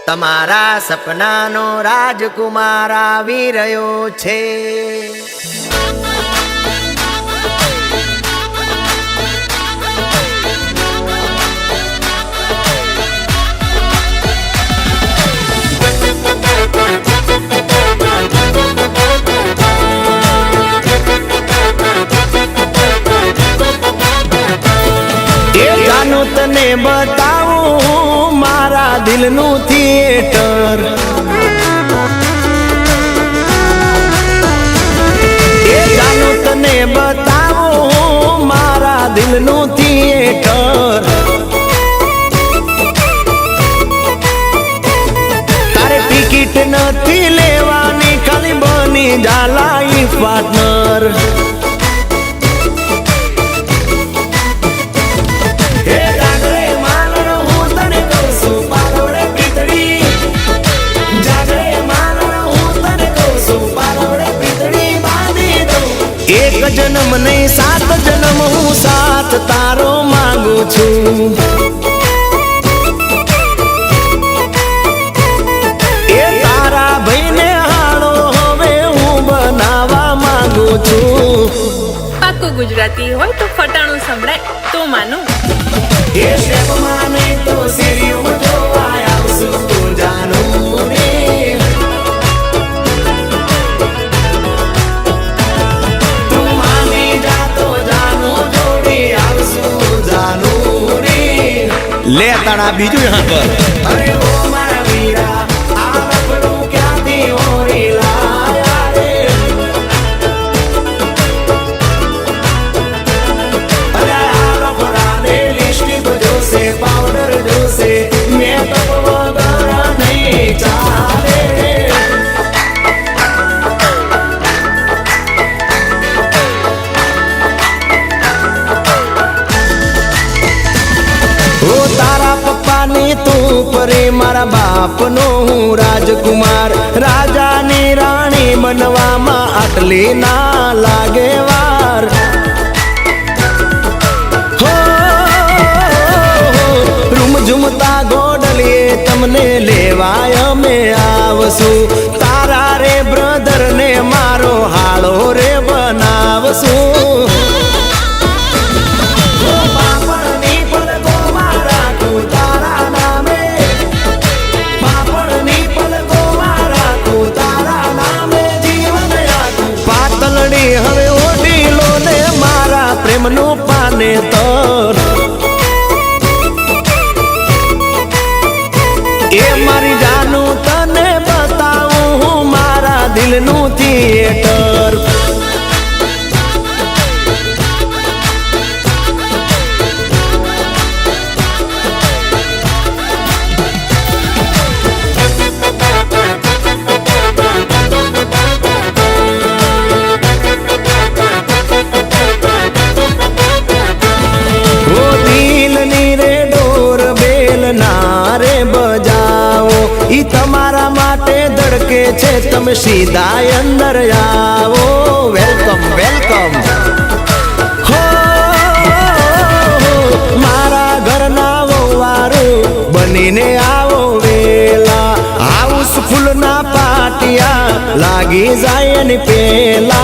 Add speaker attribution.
Speaker 1: તમારા સપનાનો રાજકુમાર આવી રહ્યો છે। તને બતાવું મારા દિલનું થિયેટર, એ જાનું તને બતાવું મારા દિલનું થિયેટર। તારે ટિકિટ નથી લેવાની, ખાલી બની જા લાઈફ પાર્ટનર। एक जन्म नहीं 7 जन्म हूँ साथ तारो मांगू छू। ए तारा भाई ने हाड़ो हवे हूँ बनावा मांगू छू।
Speaker 2: पाकू गुजराती हो तो फटाणु संभळाय तो मानू।
Speaker 1: ए शेप माने तो सीरियो जो आया सु जानू रे। ले ताड़ा बीजू यहाँ पर। अरे वो मारा वीरा आ रखड़ू क्या थी ओरी लाया रे। अरे आ रखड़ा ने लिपस्टिक जो से पाउडर जो से मेकअप वगैरह नहीं चाहे। तू परे मारा बाप नो हूँ राजकुमार, राजा ने राणी बनवा मा आटली ना लागे वार। हो रूम झुमता गोडलिए तमने लेवाय में आवसू। तारा रे ब्रदर ने मारो हालो रे बनावसू। હવે ઓઢીલો ને મારા પ્રેમનું પાને તર। એ મારી જાનું તને બતાવું હું મારા દિલનું થિયેટર। ई तमारा माटे धड़के छे तम सीधा अंदर आओ। वेलकम वेलकम हो मारा घर ना वारू बनी ने आओ वेला। हाउसफुल ना पाटिया लागी जाए पेला।